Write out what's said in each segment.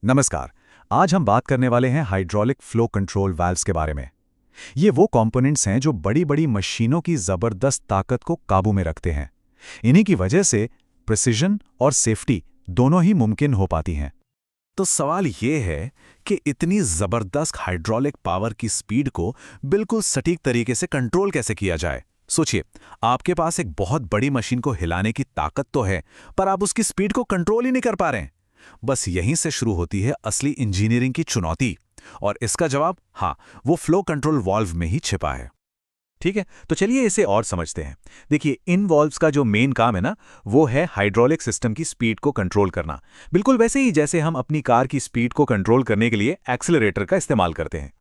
नमस्कार। आज हम बात करने वाले हैं हाइड्रोलिक फ्लो कंट्रोल वाल्व्स के बारे में। ये वो कंपोनेंट्स हैं जो बड़ी बड़ी मशीनों की ज़बरदस्त ताकत को काबू में रखते हैं। इन्हीं की वजह से प्रिसिजन और सेफ्टी दोनों ही मुमकिन हो पाती हैं। तो सवाल ये है कि इतनी जबरदस्त हाइड्रोलिक पावर की स्पीड को बिल्कुल सटीक तरीके से कंट्रोल कैसे किया जाए। सोचिए, आपके पास एक बहुत बड़ी मशीन को हिलाने की ताकत तो है, पर आप उसकी स्पीड को कंट्रोल ही नहीं कर पा रहे हैं। बस यहीं से शुरू होती है असली इंजीनियरिंग की चुनौती। और इसका जवाब, हाँ, वो फ्लो कंट्रोल वाल्व में ही छिपा है। ठीक है, तो चलिए इसे और समझते हैं। देखिए, इन वॉल्व्स का जो मेन काम है ना, वो है हाइड्रोलिक सिस्टम की स्पीड को कंट्रोल करना। बिल्कुल वैसे ही जैसे हम अपनी कार की स्पीड को कंट्रोल करने के लिए एक्सेलरेटर का इस्तेमाल करते हैं।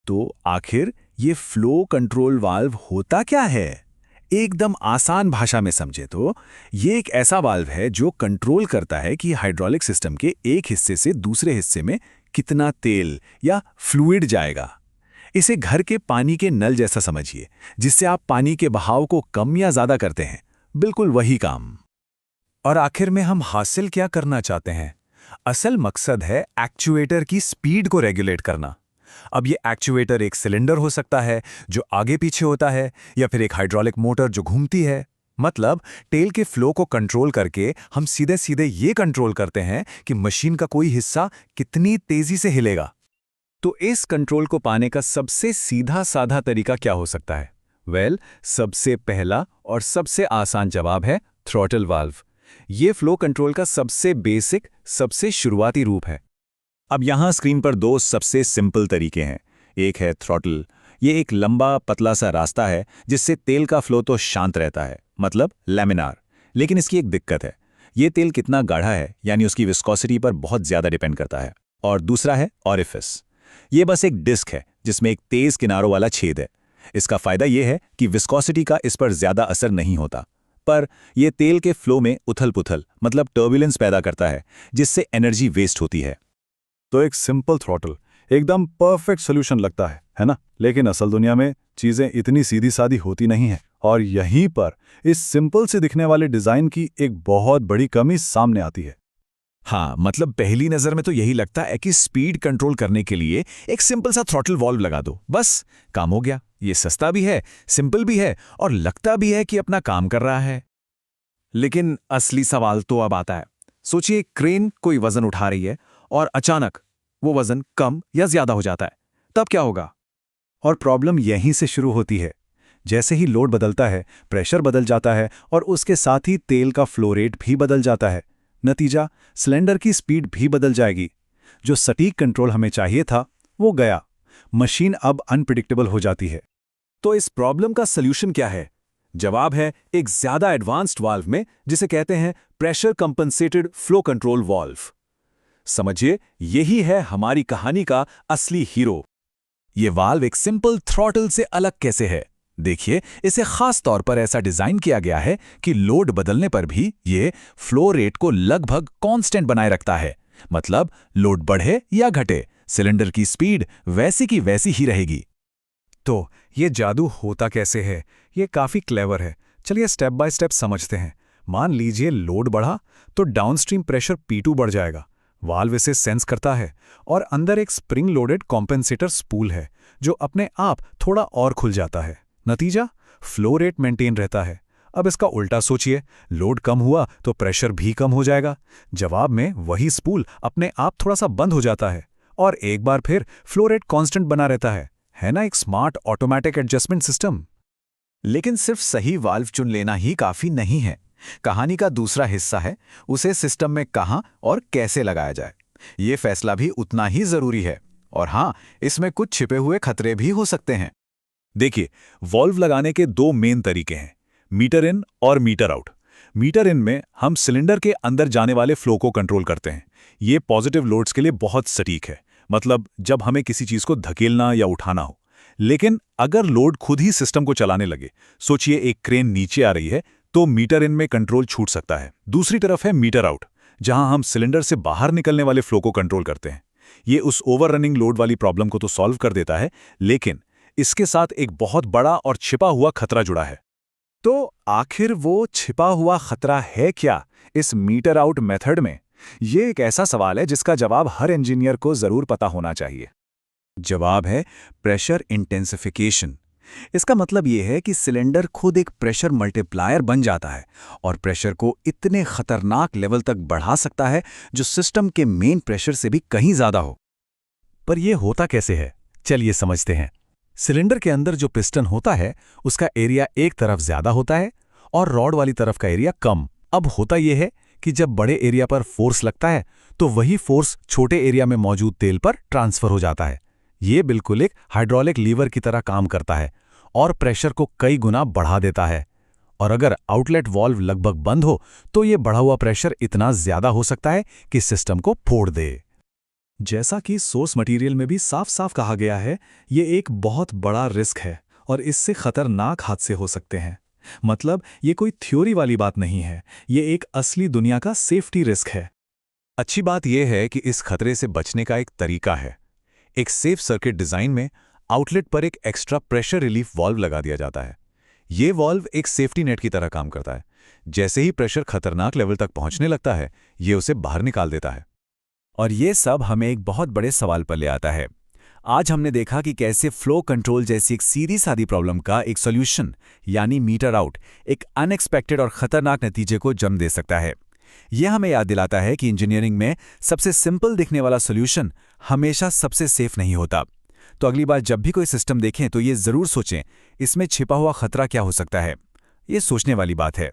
तो आखिर ये फ्लो कंट्रोल वाल्व होता क्या है? एकदम आसान भाषा में समझे तो ये एक ऐसा वाल्व है जो कंट्रोल करता है कि हाइड्रोलिक सिस्टम के एक हिस्से से दूसरे हिस्से में कितना तेल या फ्लूइड जाएगा। इसे घर के पानी के नल जैसा समझिए, जिससे आप पानी के बहाव को कम या ज्यादा करते हैं। बिल्कुल वही काम। और आखिर में हम हासिल क्या करना चाहते हैं? असल मकसद है एक्चुएटर की स्पीड को रेगुलेट करना। अब ये एक्चुएटर एक सिलेंडर हो सकता है जो आगे पीछे होता है, या फिर एक हाइड्रोलिक मोटर जो घूमती है। मतलब तेल के फ्लो को कंट्रोल करके हम सीधे सीधे ये कंट्रोल करते हैं कि मशीन का कोई हिस्सा कितनी तेजी से हिलेगा। तो इस कंट्रोल को पाने का सबसे सीधा साधा तरीका क्या हो सकता है? सबसे पहला और सबसे आसान जवाब है थ्रॉटल वाल्व। ये फ्लो कंट्रोल का सबसे बेसिक, सबसे शुरुआती रूप है। अब यहाँ स्क्रीन पर दो सबसे सिंपल तरीके हैं। एक है थ्रॉटल। ये एक लंबा पतला सा रास्ता है जिससे तेल का फ्लो तो शांत रहता है, मतलब लैमिनार। लेकिन इसकी एक दिक्कत है, ये तेल कितना गाढ़ा है, यानी उसकी विस्कोसिटी पर बहुत ज्यादा डिपेंड करता है। और दूसरा है ऑरिफिस। ये बस एक डिस्क है जिसमें एक तेज किनारों वाला छेद है। इसका फायदा यह है कि विस्कोसिटी का इस पर ज्यादा असर नहीं होता, पर यह तेल के फ्लो में उथल-पुथल, मतलब टर्बुलेंस पैदा करता है, जिससे एनर्जी वेस्ट होती है। तो एक सिंपल थ्रॉटल एकदम परफेक्ट सोल्यूशन लगता है ना? लेकिन असल दुनिया में चीजें इतनी सीधी सादी होती नहीं है, और यहीं पर इस सिंपल से दिखने वाले डिजाइन की एक बहुत बड़ी कमी सामने आती है। हाँ, मतलब पहली नजर में तो यही लगता है कि स्पीड कंट्रोल करने के लिए एक सिंपल सा थ्रॉटल वॉल्व लगा दो, बस काम हो गया। ये सस्ता भी है, सिंपल भी है, और लगता भी है कि अपना काम कर रहा है। लेकिन असली सवाल तो अब आता है। सोचिए, क्रेन कोई वजन उठा रही है और अचानक वो वजन कम या ज्यादा हो जाता है, तब क्या होगा? और प्रॉब्लम यहीं से शुरू होती है। जैसे ही लोड बदलता है, प्रेशर बदल जाता है, और उसके साथ ही तेल का फ्लो रेट भी बदल जाता है। नतीजा, सिलेंडर की स्पीड भी बदल जाएगी। जो सटीक कंट्रोल हमें चाहिए था, वो गया। मशीन अब अनप्रिडिक्टेबल हो जाती है। तो इस प्रॉब्लम का सल्यूशन क्या है? जवाब है एक ज्यादा एडवांस्ड वाल्व में, जिसे कहते हैं pressure compensated flow control valve. समझिए, यही है हमारी कहानी का असली हीरो। ये वाल्व एक सिंपल थ्रॉटल से अलग कैसे है? देखिए, इसे खास तौर पर ऐसा डिजाइन किया गया है कि लोड बदलने पर भी ये फ्लो रेट को लगभग कांस्टेंट बनाए रखता है। मतलब लोड बढ़े या घटे, सिलेंडर की स्पीड वैसी की वैसी ही रहेगी। तो ये जादू होता कैसे है? ये काफी क्लेवर है। चलिए स्टेप बाय स्टेप समझते हैं। मान लीजिए लोड बढ़ा तो डाउनस्ट्रीम प्रेशर P2 बढ़ जाएगा। वाल्व इसे सेंस करता है, और अंदर एक स्प्रिंग लोडेड कॉम्पेंसेटर स्पूल है जो अपने आप थोड़ा और खुल जाता है। नतीजा, फ्लो रेट मेंटेन रहता है। अब इसका उल्टा सोचिए, लोड कम हुआ तो प्रेशर भी कम हो जाएगा। जवाब में वही स्पूल अपने आप थोड़ा सा बंद हो जाता है, और एक बार फिर फ्लो रेट कांस्टेंट बना रहता है ना? एक स्मार्ट ऑटोमेटिक एडजस्टमेंट सिस्टम। लेकिन सिर्फ सही वाल्व चुन लेना ही काफी नहीं है। कहानी का दूसरा हिस्सा है उसे सिस्टम में कहां और कैसे लगाया जाए। ये फैसला भी उतना ही जरूरी है। और हाँ, इसमें कुछ छिपे हुए खतरे भी हो सकते हैं। देखिए, वॉल्व लगाने के दो मेन तरीके हैं, मीटर इन और मीटर आउट। मीटर इन में हम सिलेंडर के अंदर जाने वाले फ्लो को कंट्रोल करते हैं। ये पॉजिटिव लोड्स के लिए बहुत सटीक है, मतलब जब हमें किसी चीज को धकेलना या उठाना हो। लेकिन अगर लोड खुद ही सिस्टम को चलाने लगे, सोचिए एक क्रेन नीचे आ रही है, तो मीटर इन में कंट्रोल छूट सकता है। दूसरी तरफ है मीटर आउट, जहां हम सिलेंडर से बाहर निकलने वाले फ्लो को कंट्रोल करते हैं। ये उस ओवर रनिंग लोड वाली प्रॉब्लम को तो सॉल्व कर देता है, लेकिन इसके साथ एक बहुत बड़ा और छिपा हुआ खतरा जुड़ा है। तो आखिर वो छिपा हुआ खतरा है क्या इस मीटर आउट मेथड में? ये एक ऐसा सवाल है जिसका जवाब हर इंजीनियर को जरूर पता होना चाहिए। जवाब है प्रेशर इंटेंसिफिकेशन। इसका मतलब यह है कि सिलेंडर खुद एक प्रेशर मल्टीप्लायर बन जाता है और प्रेशर को इतने खतरनाक लेवल तक बढ़ा सकता है जो सिस्टम के मेन प्रेशर से भी कहीं ज्यादा हो। पर यह होता कैसे है, चलिए समझते हैं। सिलेंडर के अंदर जो पिस्टन होता है उसका एरिया एक तरफ ज्यादा होता है और रॉड वाली तरफ का एरिया कम। अब होता यह है कि जब बड़े एरिया पर फोर्स लगता है तो वही फोर्स छोटे एरिया में मौजूद तेल पर ट्रांसफर हो जाता है। ये बिल्कुल एक हाइड्रोलिक लीवर की तरह काम करता है और प्रेशर को कई गुना बढ़ा देता है। और अगर आउटलेट वाल्व लगभग बंद हो तो ये बढ़ा हुआ प्रेशर इतना ज्यादा हो सकता है कि सिस्टम को फोड़ दे। जैसा कि सोर्स मटेरियल में भी साफ साफ कहा गया है, ये एक बहुत बड़ा रिस्क है और इससे खतरनाक हादसे हो सकते हैं। मतलब ये कोई थ्योरी वाली बात नहीं है, ये एक असली दुनिया का सेफ्टी रिस्क है। अच्छी बात यह है कि इस खतरे से बचने का एक तरीका है। एक सेफ सर्किट डिजाइन में आउटलेट पर एक एक्स्ट्रा प्रेशर रिलीफ वाल्व लगा दिया जाता है। ये वाल्व एक सेफ्टी नेट की तरह काम करता है। जैसे ही प्रेशर खतरनाक लेवल तक पहुंचने लगता है, ये उसे बाहर निकाल देता है। और ये सब हमें एक बहुत बड़े सवाल पर ले आता है। आज हमने देखा कि कैसे फ्लो कंट्रोल जैसी एक सीधी सादी प्रॉब्लम का एक सॉल्यूशन यानी मीटर आउट एक अनएक्सपेक्टेड और खतरनाक नतीजे को जन्म दे सकता है। यह हमें याद दिलाता है कि इंजीनियरिंग में सबसे सिंपल दिखने वाला सॉल्यूशन हमेशा सबसे सेफ नहीं होता। तो अगली बार जब भी कोई सिस्टम देखें तो ये जरूर सोचें, इसमें छिपा हुआ खतरा क्या हो सकता है। ये सोचने वाली बात है।